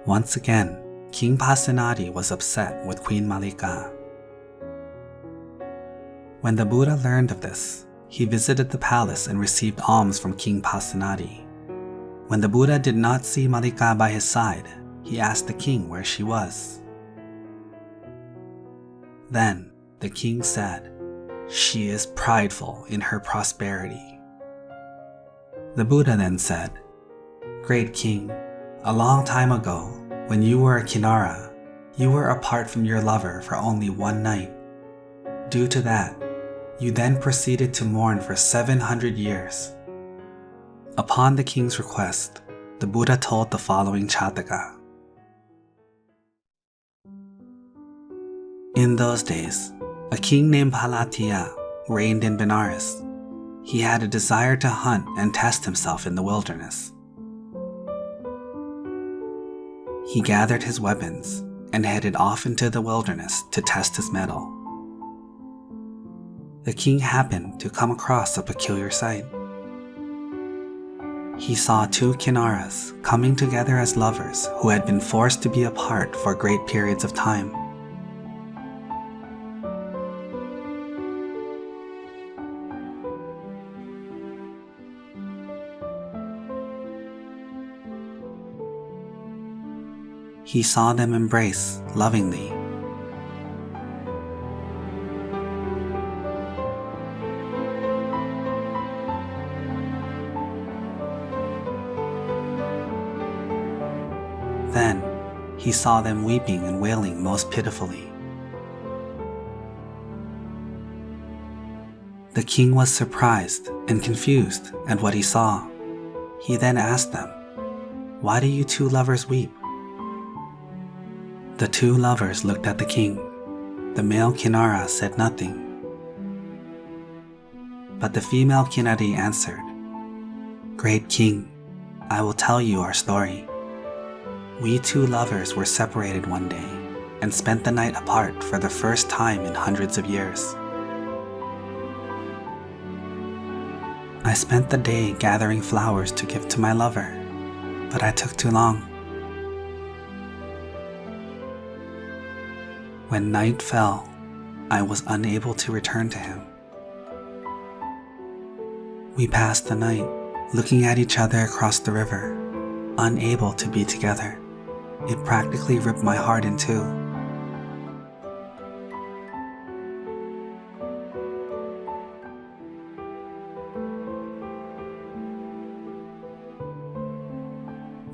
Once again, King Pasenadi was upset with Queen Mallika. When the Buddha learned of this, he visited the palace and received alms from King Pasenadi. When the Buddha did not see Mallika by his side, he asked the king where she was. Then the king said, "She is prideful in her prosperity." The Buddha then said, "Great king, a long time ago, when you were a Kinara, you were apart from your lover for only one night. Due to that, you then proceeded to mourn for 700 years. Upon the king's request, the Buddha told the following Jataka. In those days, a king named Bhalatiya reigned in Benares. He had a desire to hunt and test himself in the wilderness. He gathered his weapons and headed off into the wilderness to test his mettle. The king happened to come across a peculiar sight. He saw two Kinaras coming together as lovers who had been forced to be apart for great periods of time. He saw them embrace lovingly. Then he saw them weeping and wailing most pitifully. The king was surprised and confused at what he saw. He then asked them, "Why do you two lovers weep?" The two lovers looked at the king. The male Kinara said nothing. But the female Kinari answered, "Great king, I will tell you our story. We two lovers were separated one day and spent the night apart for the first time in hundreds of years. I spent the day gathering flowers to give to my lover, but I took too long. When night fell, I was unable to return to him. We passed the night looking at each other across the river, unable to be together. It practically ripped my heart in two.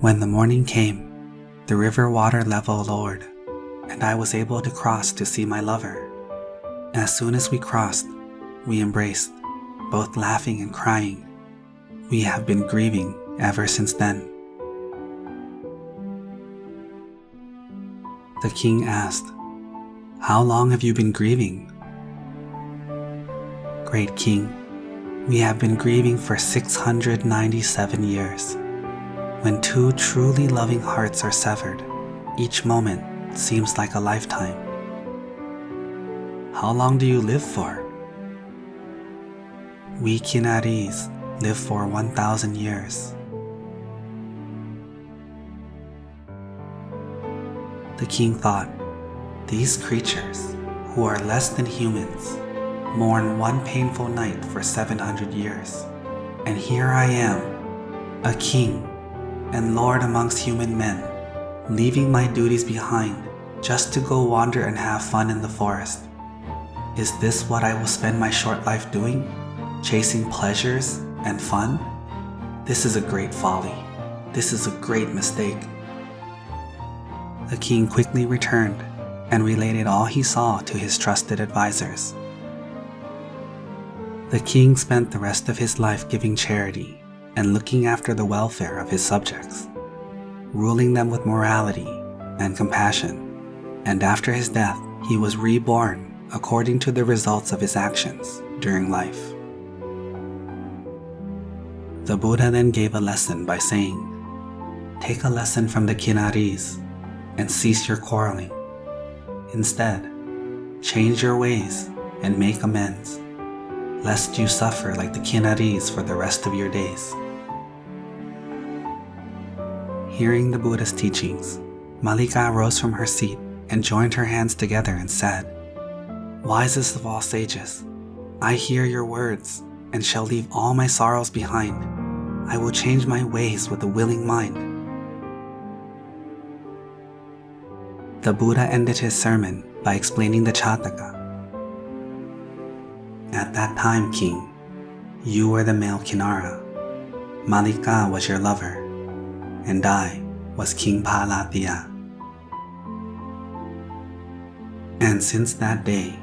When the morning came, the river water level lowered, and I was able to cross to see my lover. As soon as we crossed, we embraced, both laughing and crying. We have been grieving ever since then." The king asked, "How long have you been grieving?" "Great king, we have been grieving for 697 years. When two truly loving hearts are severed, each moment seems like a lifetime." "How long do you live for?" "We Kinaris live for 1,000 years. The king thought, "These creatures, who are less than humans, mourn one painful night for 700 years. And here I am, a king and lord amongst human men, leaving my duties behind just to go wander and have fun in the forest. Is this what I will spend my short life doing? Chasing pleasures and fun? This is a great folly. This is a great mistake." The king quickly returned and related all he saw to his trusted advisors. The king spent the rest of his life giving charity and looking after the welfare of his subjects, ruling them with morality and compassion, and after his death, he was reborn according to the results of his actions during life. The Buddha then gave a lesson by saying, "Take a lesson from the Kinaris and cease your quarreling. Instead, change your ways and make amends, lest you suffer like the Kinaris for the rest of your days." Hearing the Buddha's teachings, Mallika rose from her seat and joined her hands together and said, "Wisest of all sages, I hear your words and shall leave all my sorrows behind. I will change my ways with a willing mind." The Buddha ended his sermon by explaining the Jataka. At that time, king, you were the male Kinara, Mallika was your lover, and I was King Palatya. And since that day,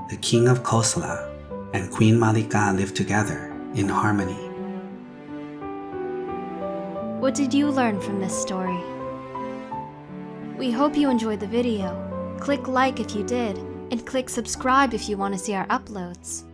the king of Kosala and Queen Mallika lived together in harmony. What did you learn from this story? We hope you enjoyed the video. Click like if you did, and click subscribe if you want to see our uploads.